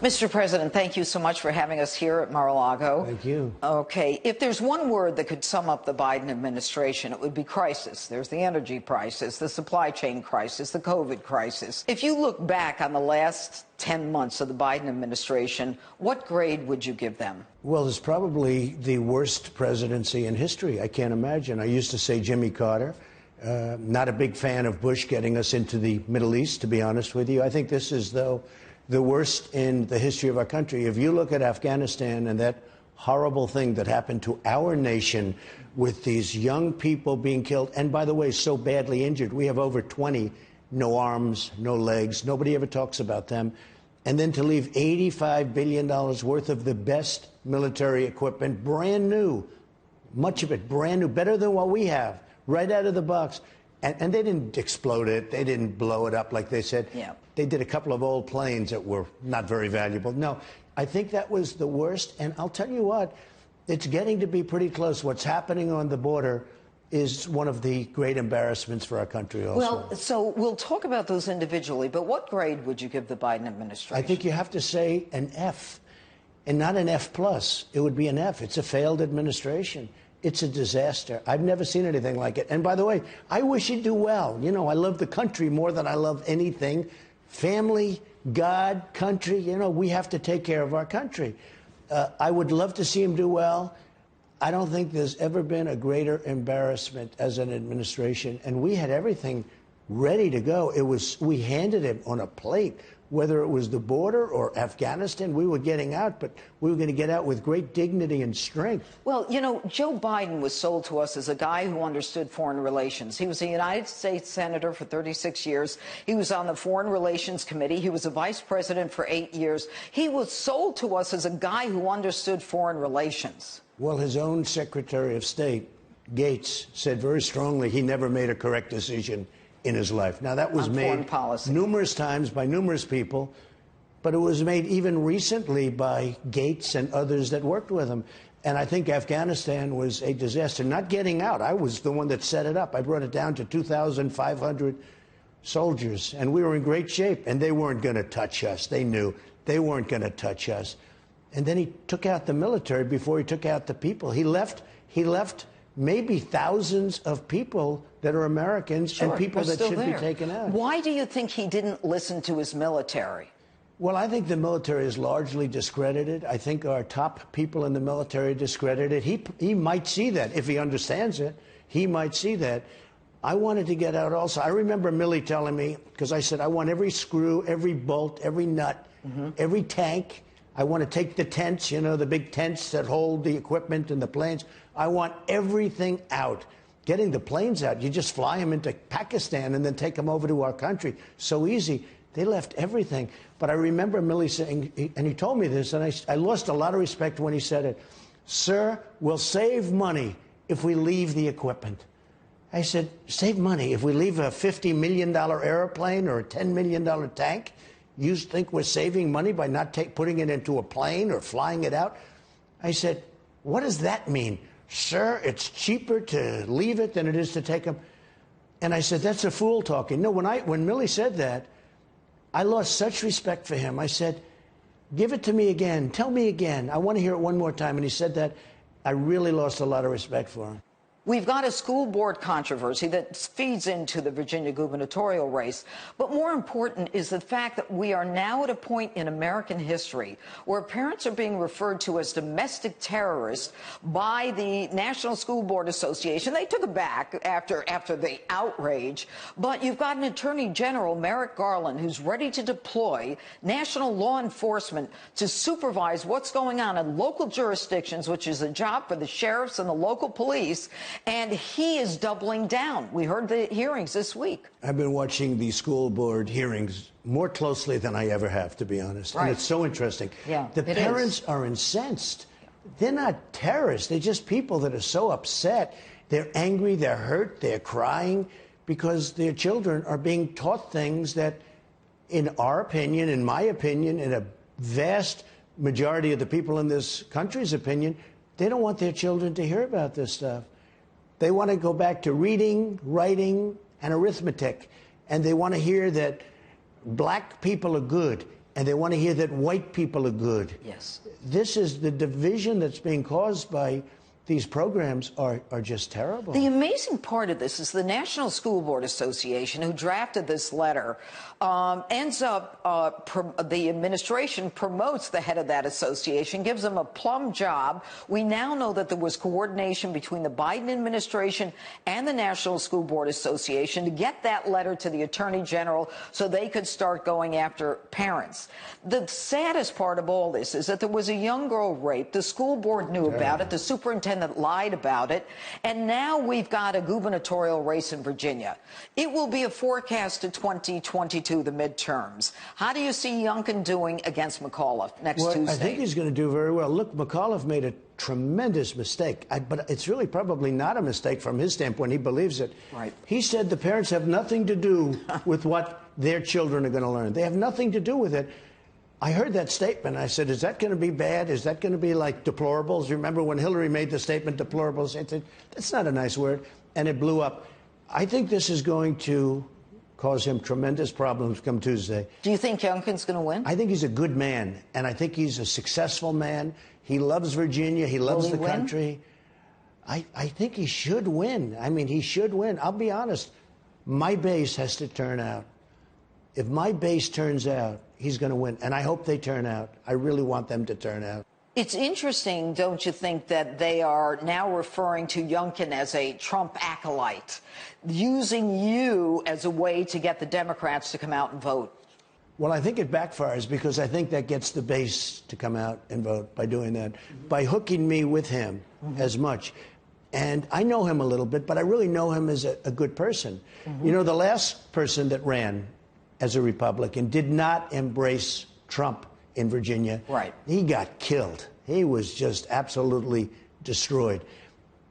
Mr. President, thank you so much for having us here at Mar-a-Lago. Thank you. Okay, if there's one word that could sum up the Biden administration, it would be crisis. There's the energy crisis, the supply chain crisis, the COVID crisis. If you look back on the last 10 months of the Biden administration, what grade would you give them? Well, it's probably the worst presidency in history. I can't imagine. I used to say Jimmy Carter. Not a big fan of Bush getting us into the Middle East, to be honest with you. I think this is, though, the worst in the history of our country. If you look at Afghanistan and that horrible thing that happened to our nation with these young people being killed, and by the way, so badly injured. We have over 20, no arms, no legs. Nobody ever talks about them. And then to leave $85 billion worth of the best military equipment, brand new, much of it brand new, better than what we have, right out of the box. And they didn't explode it. They didn't blow it up like they said. Yeah. They did a couple of old planes that were not very valuable. No, I think that was the worst. And I'll tell you what, it's getting to be pretty close. What's happening on the border is one of the great embarrassments for our country also. Well, so we'll talk about those individually, but what grade would you give the Biden administration? I think you have to say an F, and not an F plus. It would be an F. It's a failed administration. It's a disaster. I've never seen anything like it. And by the way, I wish he'd do well. You know, I love the country more than I love anything. Family, God, country, you know, we have to take care of our country. I would love to see him do well. I don't think there's ever been a greater embarrassment as an administration. And we had everything ready to go. We handed him on a plate. Whether it was the border or Afghanistan, we were getting out, but we were going to get out with great dignity and strength. Well, you know, Joe Biden was sold to us as a guy who understood foreign relations. He was a United States Senator for 36 years. He was on the Foreign Relations Committee. He was a vice president for 8 years. He was sold to us as a guy who understood foreign relations. Well, his own Secretary of State, Gates, said very strongly he never made a correct decision in his life. Now, that was made numerous times by numerous people, but it was made even recently by Gates and others that worked with him. And I think Afghanistan was a disaster. Not getting out, I was the one that set it up. I brought it down to 2,500 soldiers, and we were in great shape, and they weren't going to touch us. They knew they weren't going to touch us. And then he took out the military before he took out the people. He left maybe thousands of people that are Americans and people that should be taken out. Why do you think he didn't listen to his military? Well, I think the military is largely discredited. I think our top people in the military are discredited. He might see that. If he understands it, he might see that. I wanted to get out also. I remember Millie telling me, because I said, I want every screw, every bolt, every nut, every tank. I want to take the tents, you know, the big tents that hold the equipment and the planes. I want everything out. Getting the planes out, you just fly them into Pakistan and then take them over to our country. So easy. They left everything. But I remember Millie saying, and he told me this, and I lost a lot of respect when he said it, "Sir, we'll save money if we leave the equipment." I said, save money if we leave a $50 million airplane or a $10 million tank? You think we're saving money by not putting it into a plane or flying it out? I said, what does that mean? Sir, it's cheaper to leave it than it is to take them. And I said, that's a fool talking. No, when Millie said that, I lost such respect for him. I said, give it to me again. Tell me again. I want to hear it one more time. And he said that. I really lost a lot of respect for him. We've got a school board controversy that feeds into the Virginia gubernatorial race. But more important is the fact that we are now at a point in American history where parents are being referred to as domestic terrorists by the National School Board Association. They took it back after the outrage. But you've got an Attorney General, Merrick Garland, who's ready to deploy national law enforcement to supervise what's going on in local jurisdictions, which is a job for the sheriffs and the local police. And he is doubling down. We heard the hearings this week. I've been watching the school board hearings more closely than I ever have, to be honest. Right. And it's so interesting. Yeah, the parents are incensed. They're not terrorists. They're just people that are so upset. They're angry, they're hurt, they're crying because their children are being taught things that, in our opinion, in my opinion, in a vast majority of the people in this country's opinion, they don't want their children to hear about this stuff. They want to go back to reading, writing, and arithmetic. And they want to hear that black people are good and they want to hear that white people are good. Yes. This is the division that's being caused by these programs are just terrible. The amazing part of this is the National School Board Association, who drafted this letter, ends up, the administration promotes the head of that association, gives him a plum job. We now know that there was coordination between the Biden administration and the National School Board Association to get that letter to the Attorney General so they could start going after parents. The saddest part of all this is that there was a young girl raped. The school board knew about it. The superintendent lied about it. And now we've got a gubernatorial race in Virginia. It will be a forecast to 2022, the midterms. How do you see Youngkin doing against McAuliffe next Tuesday? I think he's going to do very well. Look, McAuliffe made a tremendous mistake, but it's really probably not a mistake from his standpoint. He believes it. Right. He said the parents have nothing to do with what their children are going to learn. They have nothing to do with it. I heard that statement. I said, is that going to be bad? Is that going to be like deplorables? Remember when Hillary made the statement, deplorables? I said, that's not a nice word. And it blew up. I think this is going to cause him tremendous problems come Tuesday. Do you think Youngkin's going to win? I think he's a good man, and I think he's a successful man. He loves Virginia. He loves the country. I think he should win. I mean, he should win. I'll be honest. My base has to turn out. If my base turns out, he's going to win. And I hope they turn out. I really want them to turn out. It's interesting, don't you think, that they are now referring to Youngkin as a Trump acolyte, using you as a way to get the Democrats to come out and vote? Well, I think it backfires because I think that gets the base to come out and vote by doing that, by hooking me with him as much. And I know him a little bit, but I really know him as a good person. You know, the last person that ran as a Republican did not embrace Trump in Virginia. Right. He got killed. He was just absolutely destroyed.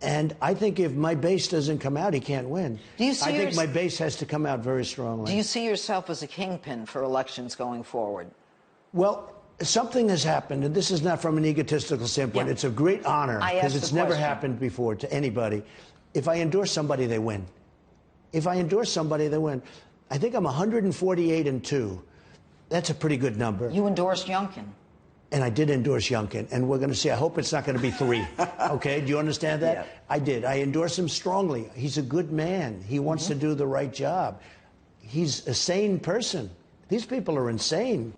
And I think if my base doesn't come out, he can't win. I think my base has to come out very strongly. Do you see yourself as a kingpin for elections going forward? Well, something has happened, and this is not from an egotistical standpoint. Yeah. It's a great honor because it's never happened before to anybody. If I endorse somebody, they win. If I endorse somebody, they win. I think I'm 148-2. That's a pretty good number. You endorsed Youngkin. And I did endorse Youngkin, and we're going to see. I hope it's not going to be 3. Okay? Do you understand that? Yeah. I did. I endorse him strongly. He's a good man. He wants to do the right job. He's a sane person. These people are insane.